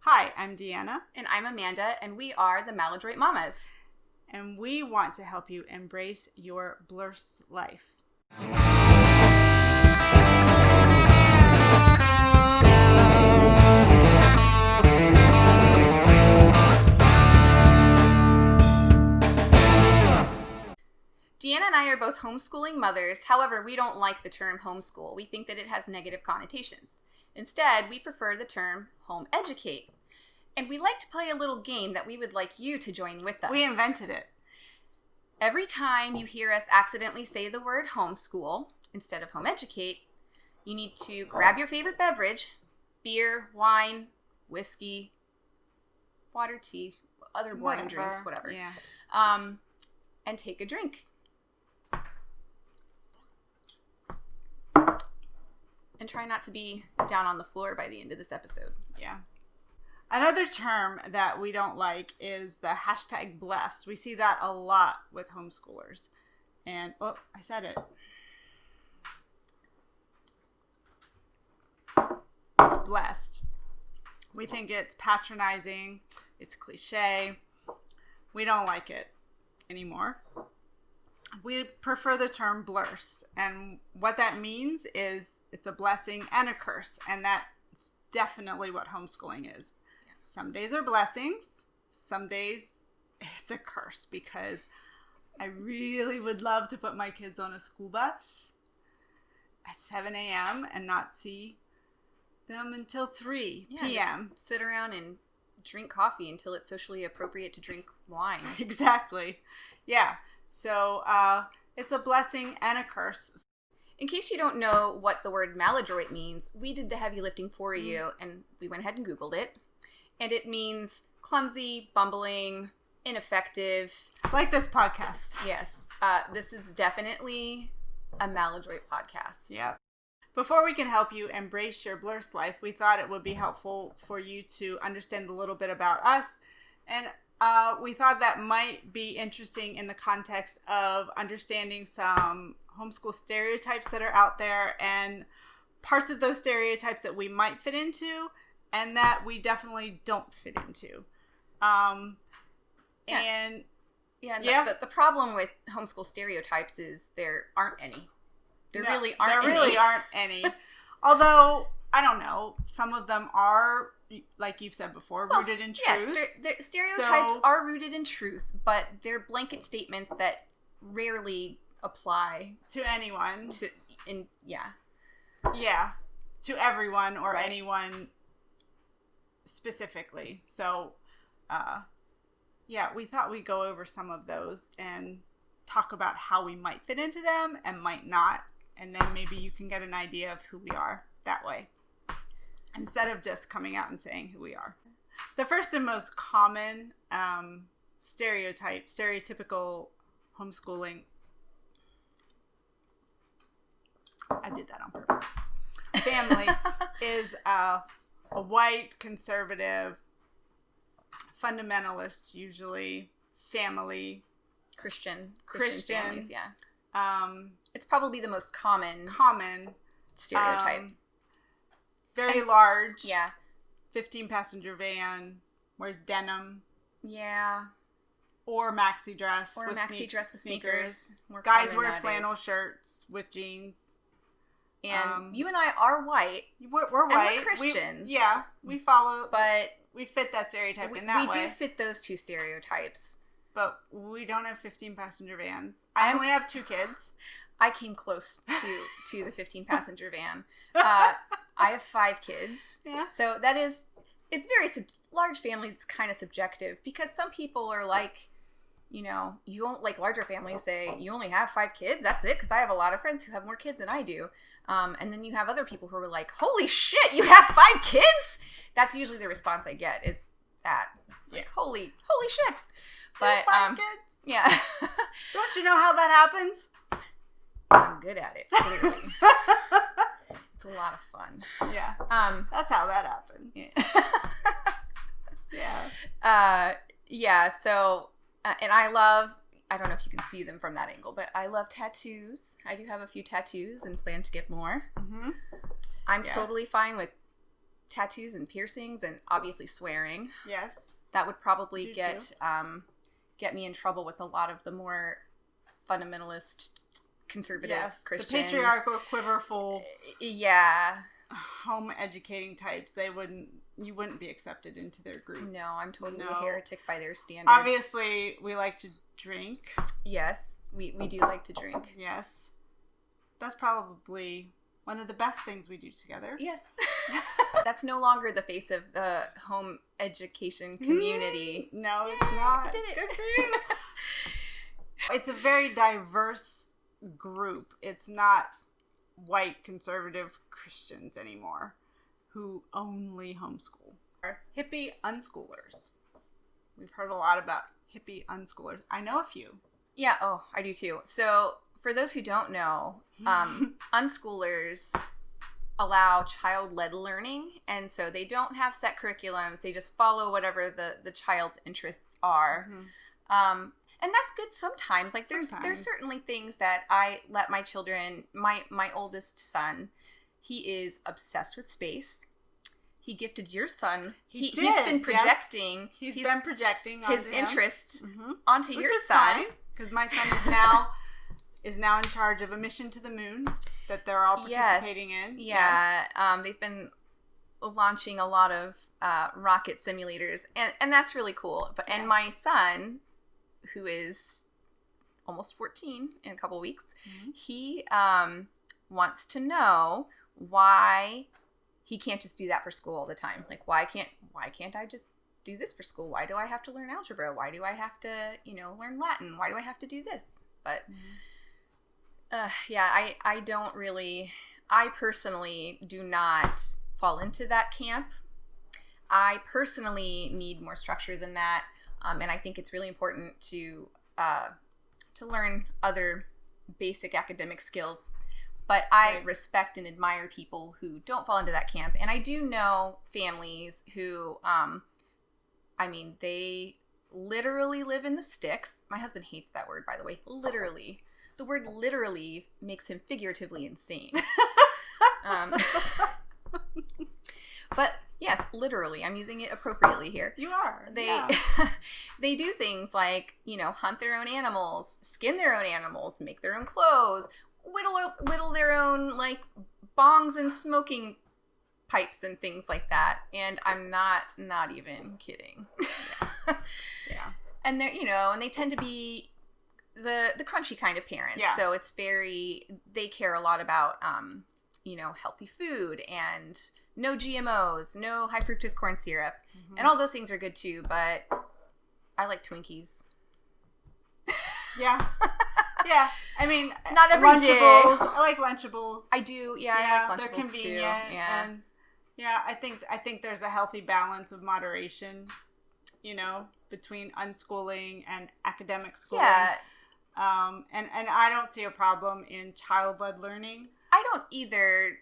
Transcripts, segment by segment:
Hi, I'm Deanna. And I'm Amanda, and we are the Maladroit Mamas. And we want to help you embrace your blursed life. Deanna and I are both homeschooling mothers. However, we don't like the term homeschool. We think that it has negative connotations. Instead, we prefer the term home educate. And we like to play a little game that we would like you to join with us. We invented it. Every time you hear us accidentally say the word homeschool instead of home educate, you need to grab your favorite beverage, beer, wine, whiskey, water, tea, other morning drinks, whatever. Yeah. And take a drink. And try not to be down on the floor by the end of this episode. Yeah. Another term that we don't like is the hashtag blessed. We see that a lot with homeschoolers. And, oh, I said it. Blessed. We think it's patronizing. It's cliche. We don't like it anymore. We prefer the term blursed. And what that means is it's a blessing and a curse. And that's definitely what homeschooling is. Some days are blessings. Some days it's a curse because I really would love to put my kids on a school bus at 7 a.m. and not see them until 3 p.m. Just sit around and drink coffee until it's socially appropriate to drink wine. Exactly. Yeah. So it's a blessing and a curse. In case you don't know what the word maladroit means, we did the heavy lifting for you, and we went ahead and Googled it. And it means clumsy, bumbling, ineffective. Like this podcast. Yes. This is definitely a maladroit podcast. Yeah. Before we can help you embrace your blursed life, we thought it would be helpful for you to understand a little bit about us. And we thought that might be interesting in the context of understanding some homeschool stereotypes that are out there and parts of those stereotypes that we might fit into and that we definitely don't fit into. The problem with homeschool stereotypes is there aren't any. There really aren't any. Although, I don't know, some of them are, like you've said before, rooted in truth. Yes, stereotypes are rooted in truth, but they're blanket statements that rarely apply to anyone. To everyone or anyone specifically. So, we thought we'd go over some of those and talk about how we might fit into them and might not. And then maybe you can get an idea of who we are that way, instead of just coming out and saying who we are. The first and most common stereotypical homeschooling, I did that on purpose, family is a white, conservative, fundamentalist, usually, family. Christian families, yeah. It's probably the most common stereotype. Very large. Yeah. 15-passenger van. Wears denim. Yeah. Or maxi dress. Or maxi dress with sneakers. Guys wear flannel shirts with jeans. And you and I are white. We're white. And we're Christians. We follow. But we fit that stereotype in that way. We do fit those two stereotypes. But we don't have 15-passenger vans. I only have 2 kids. I came close to the 15-passenger van. I have 5 kids. Yeah. So it's very, large families is kind of subjective because some people are like, you don't like larger families say, you only have 5 kids? That's it? Because I have a lot of friends who have more kids than I do. And then you have other people who are like, holy shit, you have 5 kids? That's usually the response I get is that. Like, holy shit. But 5 kids? Yeah. Don't you know how that happens? I'm good at it, clearly. It's a lot of fun. Yeah. That's how that happened. Yeah. So, and I don't know if you can see them from that angle, but I love tattoos. I do have a few tattoos and plan to get more. Mm-hmm. I'm totally fine with tattoos and piercings and obviously swearing. Yes. That would probably get me in trouble with a lot of the more fundamentalist, conservative Christians. The patriarchal, quiverful, home educating types. You wouldn't be accepted into their group. No, I'm totally a heretic by their standard. Obviously, we like to drink. Yes, we do like to drink. Yes. That's probably one of the best things we do together. Yes. That's no longer the face of the home education community. No, it's not. Did it. Good for you. It's a very diverse group. It's not white conservative Christians anymore who only homeschool. Hippie unschoolers. We've heard a lot about hippie unschoolers. I know a few. Yeah, I do too. So for those who don't know, unschoolers allow child-led learning, and so they don't have set curriculums. They just follow whatever the child's interests are. Mm-hmm. And that's good sometimes. Like there's certainly things that I let my children, my oldest son, he is obsessed with space. He gifted your son. He's been projecting. Yes. He's been projecting his interests onto your son. Because my son is now in charge of a mission to the moon that they're all participating in. Yeah. Yes. They've been launching a lot of rocket simulators, and that's really cool. And my son, who is almost 14 in a couple weeks, he wants to know why he can't just do that for school all the time. Like, why can't I just do this for school? Why do I have to learn algebra? Why do I have to, learn Latin? Why do I have to do this? But I personally do not fall into that camp. I personally need more structure than that. And I think it's really important to learn other basic academic skills. But I respect and admire people who don't fall into that camp. And I do know families who, they literally live in the sticks. My husband hates that word, by the way. Literally. The word literally makes him figuratively insane. But yes, literally. I'm using it appropriately here. You are. They do things like, hunt their own animals, skin their own animals, make their own clothes, whittle their own, like, bongs and smoking pipes and things like that. And I'm not even kidding. Yeah. And they're, and they tend to be the crunchy kind of parents. Yeah. So they care a lot about, healthy food and no GMOs, no high fructose corn syrup. Mm-hmm. And all those things are good too, but I like Twinkies. Yeah. Yeah. I mean, not every Lunchables. day. I like Lunchables. I do. Yeah, I like Lunchables they're convenient, too. Yeah. And I think there's a healthy balance of moderation, between unschooling and academic schooling. Yeah. And I don't see a problem in child-led learning. I don't either.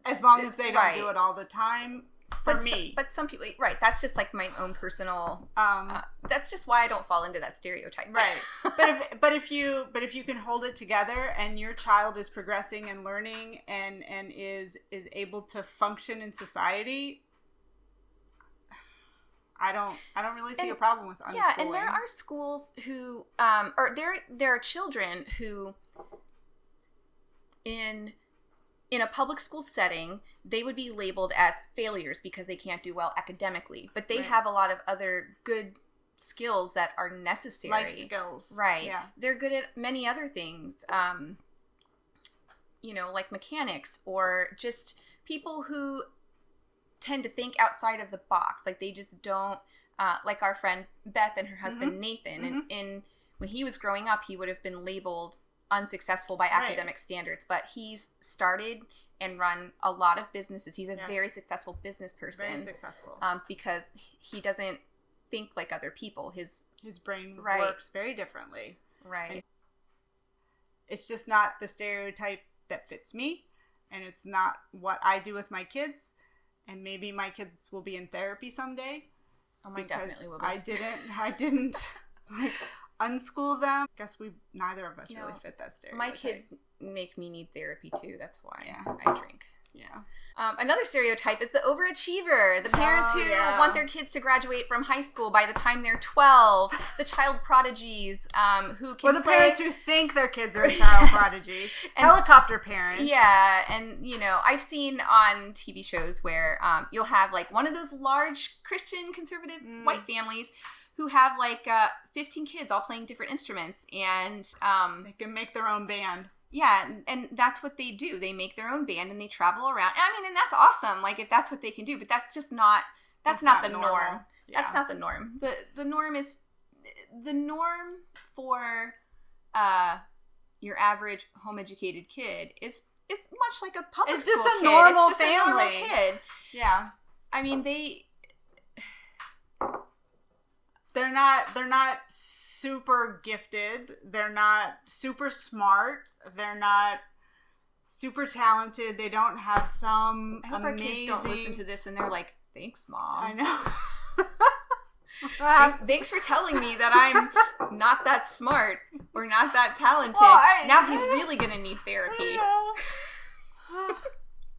As long as they don't do it all the time. For me. But some people, right, that's just like my own personal, that's just why I don't fall into that stereotype. Right. But if you can hold it together and your child is progressing and learning and is able to function in society, I don't really see a problem with unschooling. Yeah, and there are schools who, or there are children who, in a public school setting, they would be labeled as failures because they can't do well academically. But they have a lot of other good skills that are necessary. Life skills. Right. Yeah. They're good at many other things, like mechanics or just people who tend to think outside of the box. Like they just don't, like our friend Beth and her husband Nathan. Mm-hmm. And when he was growing up, he would have been labeled unsuccessful by academic standards, but he's started and run a lot of businesses. He's a very successful business person. Very successful. Because he doesn't think like other people. His brain works very differently. Right. It's just not the stereotype that fits me, and it's not what I do with my kids. And maybe my kids will be in therapy someday. Oh, mine definitely will be. I didn't like unschool them. Guess neither of us really fit that stereotype. My kids make me need therapy too. That's why I drink. Yeah. Another stereotype is the overachiever. The parents who want their kids to graduate from high school by the time they're 12. The child prodigies who can Or the parents who think their kids are a child prodigy. And, helicopter parents. Yeah, and, you know, I've seen on TV shows where you'll have, like, one of those large Christian conservative white families who have, like, 15 kids all playing different instruments. And they can make their own band. Yeah, and that's what they do. They make their own band and they travel around. I mean, and that's awesome. Like, if that's what they can do, but that's just not. That's not the norm. Yeah. That's not the norm. The norm is the norm for your average home educated kid is much like a public school kid. It's just a normal family. It's just a normal kid. Yeah. I mean, they're not super gifted. They're not super smart. They're not super talented. They don't have some I hope our kids don't listen to this and they're like, thanks, Mom. I know. Thanks for telling me that I'm not that smart or not that talented. Well, now he's really going to need therapy.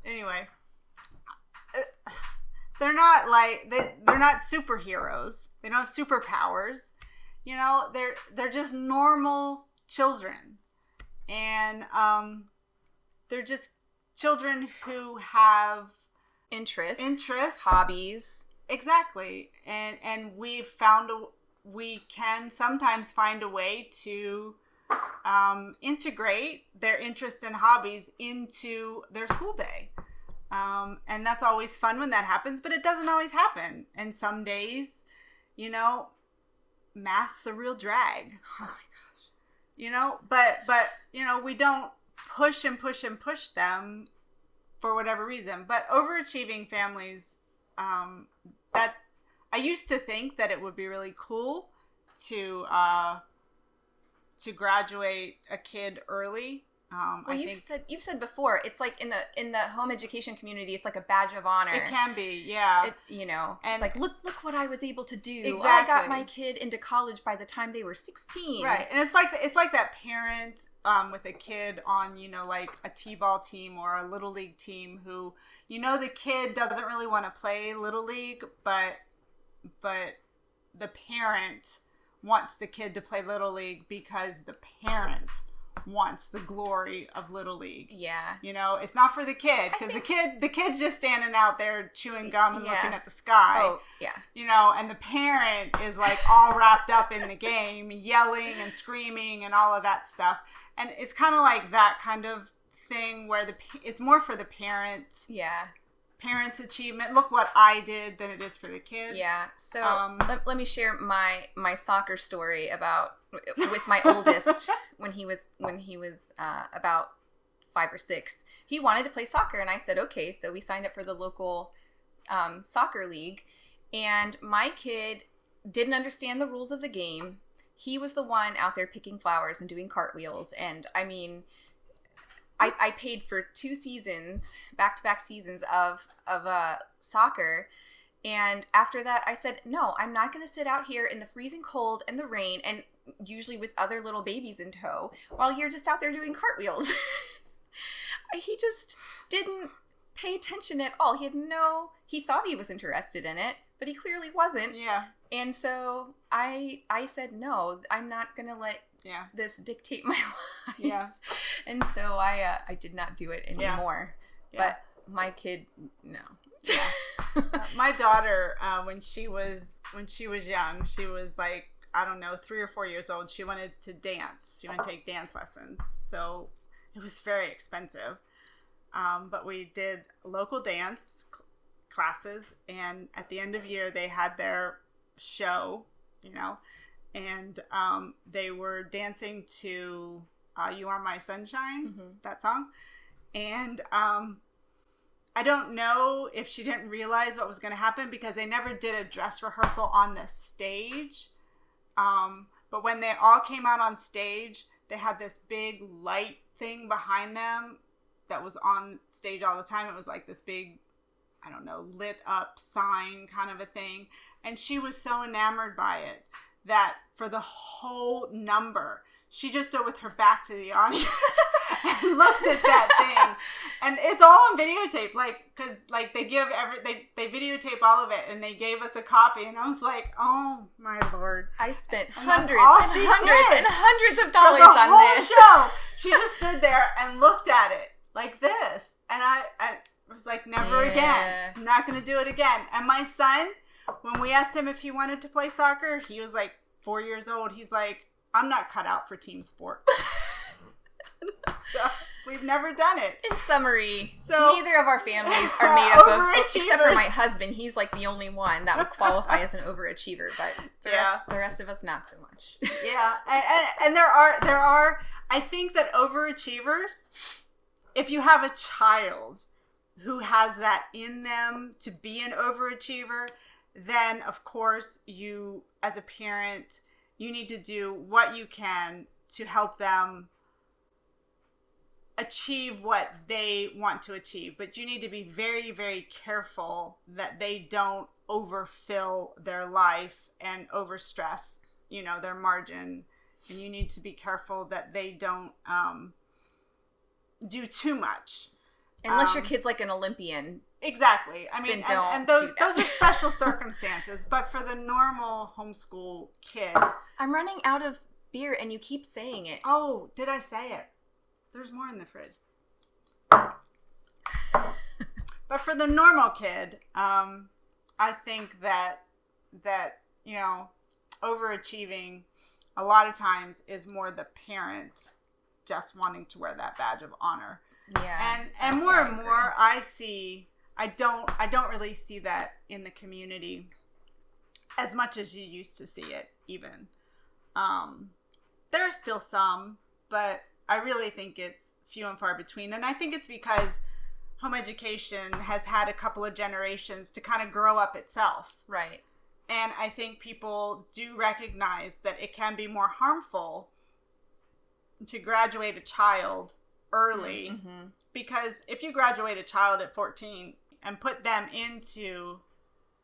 Anyway. They're not like they're not superheroes. They don't have superpowers. You know, they're just normal children. And they're just children who have interests, hobbies. Exactly. And we can sometimes find a way to integrate their interests and hobbies into their school day. And that's always fun when that happens, but it doesn't always happen. And some days, you know, math's a real drag. Oh my gosh. You know, but you know, we don't push them for whatever reason. But overachieving families, that I used to think that it would be really cool to graduate a kid early. Well, you've said before, it's like in the home education community, it's like a badge of honor. It can be, yeah. You know, and it's like look what I was able to do. Exactly. I got my kid into college by the time they were 16. Right, and it's like that parent with a kid on, you know, like a t-ball team or a little league team who, you know, the kid doesn't really want to play little league, but the parent wants the kid to play little league because the parent wants the glory of little league. Yeah. You know, it's not for the kid because the kid's just standing out there chewing gum and looking at the sky. Oh, yeah. You know, and the parent is like all wrapped up in the game, yelling and screaming and all of that stuff. And it's kind of like that kind of thing where it's more for the parent. Yeah. Parents' achievement. Look what I did than it is for the kid. Yeah. So let me share my soccer story with my oldest when he was about 5 or 6. He wanted to play soccer, and I said okay. So we signed up for the local soccer league, and my kid didn't understand the rules of the game. He was the one out there picking flowers and doing cartwheels, and I mean, I paid for 2 seasons, back-to-back seasons of soccer. And after that, I said, no, I'm not going to sit out here in the freezing cold and the rain, and usually with other little babies in tow, while you're just out there doing cartwheels. He just didn't pay attention at all. He thought he was interested in it, but he clearly wasn't. Yeah. And so I said, no, I'm not going to let this dictate my life. Yeah. And so I did not do it anymore. Yeah. But my kid, no. Yeah. My daughter, when she was young, she was like, I don't know, 3 or 4 years old. She wanted to dance. She wanted to take dance lessons. So it was very expensive. But we did local dance classes, and at the end of year they had their show, you know, and they were dancing to You Are My Sunshine, that song. And I don't know if she didn't realize what was going to happen because they never did a dress rehearsal on the stage. But when they all came out on stage, they had this big light thing behind them that was on stage all the time. It was like this big, I don't know, lit up sign kind of a thing. And she was so enamored by it that for the whole number, she just stood with her back to the audience and looked at that thing. And it's all on videotape, because they give they videotape all of it, and they gave us a copy, and I was like, oh my Lord. I spent and hundreds of dollars for the on whole this. show. She just stood there and looked at it like this. And I was like, never again. I'm not going to do it again. And my son, when we asked him if he wanted to play soccer, he was like 4 years old. He's like, I'm not cut out for team sport. So we've never done it. In summary, neither of our families are made up of, except for my husband. He's like the only one that would qualify as an overachiever, but the rest of us not so much. Yeah, and there are. I think that overachievers, if you have a child who has that in them to be an overachiever, then of course you, as a parent, you need to do what you can to help them achieve what they want to achieve. But you need to be very, very careful that they don't overfill their life and overstress, their margin. And you need to be careful that they don't do too much. Unless your kid's like an Olympian. Exactly. I mean, and those are special circumstances. But for the normal homeschool kid. I'm running out of beer and you keep saying it. Oh, did I say it? There's more in the fridge. But for the normal kid, I think that overachieving a lot of times is more the parent just wanting to wear that badge of honor. Yeah. And more and more I don't really see that in the community as much as you used to see it even. There are still some, but I really think it's few and far between. And I think it's because home education has had a couple of generations to kind of grow up itself. Right. And I think people do recognize that it can be more harmful to graduate a child early. Mm-hmm. Because if you graduate a child at 14 and put them into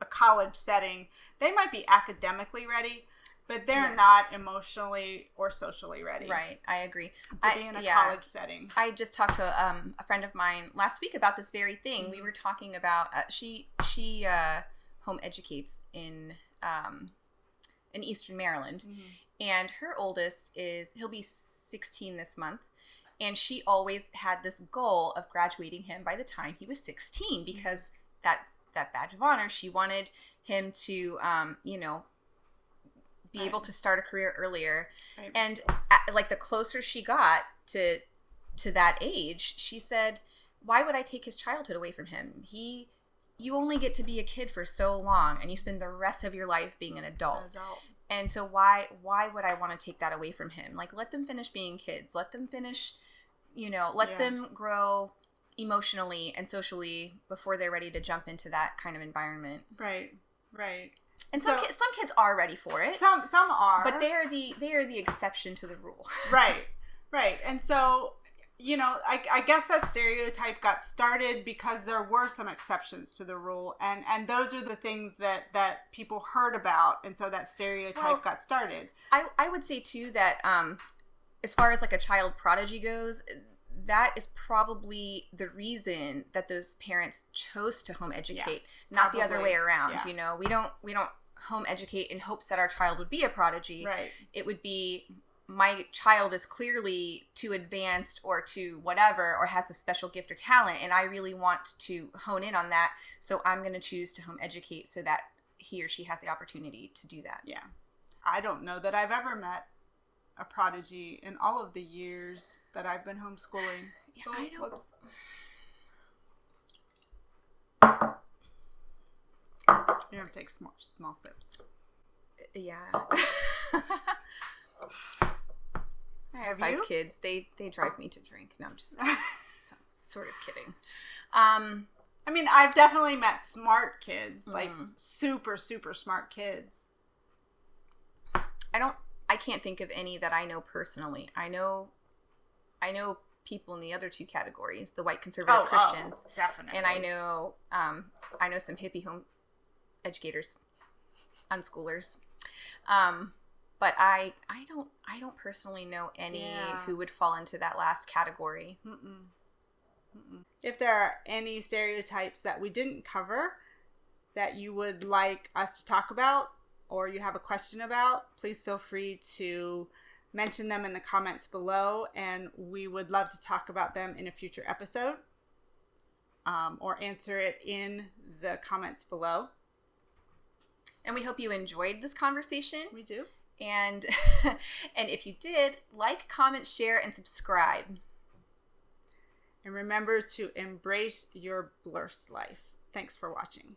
a college setting, they might be academically ready, but they're not emotionally or socially ready. Right, I agree. To be in a college setting. I just talked to a friend of mine last week about this very thing. Mm-hmm. We were talking about, she home educates in Eastern Maryland. Mm-hmm. And her oldest he'll be 16 this month. And she always had this goal of graduating him by the time he was 16 because that badge of honor, she wanted him to, be able to start a career earlier. Right. And the closer she got to that age, she said, why would I take his childhood away from him? You only get to be a kid for so long and you spend the rest of your life being an adult. And so why would I want to take that away from him? Let them finish being kids. Let them finish, let them grow emotionally and socially before they're ready to jump into that kind of environment. Right. And some kids are ready for it. Some are. But they are the exception to the rule. Right. And so, I guess that stereotype got started because there were some exceptions to the rule. And those are the things that people heard about. And so that stereotype got started. I would say, too, that as far as a child prodigy goes, that is probably the reason that those parents chose to home educate, not the other way around. Yeah. We don't home educate in hopes that our child would be a prodigy. Right. It would be, my child is clearly too advanced or too whatever, or has a special gift or talent, and I really want to hone in on that, so I'm going to choose to home educate so that he or she has the opportunity to do that. Yeah. I don't know that I've ever met a prodigy in all of the years that I've been homeschooling. Yeah, I don't. Whoops. You have to take small sips. Yeah. I have 5 kids. They drive me to drink. No, I'm just sort of kidding. I mean, I've definitely met smart kids, super, super smart kids. I can't think of any that I know personally. I know people in the other 2 categories, the white conservative Christians. Definitely. And I know some hippie home educators, unschoolers. But I don't personally know any who would fall into that last category. If there are any stereotypes that we didn't cover that you would like us to talk about, or you have a question about, please feel free to mention them in the comments below, and we would love to talk about them in a future episode, or answer it in the comments below. And we hope you enjoyed this conversation. We do. And and if you did, like, comment, share, and subscribe. And remember to embrace your blursed life. Thanks for watching.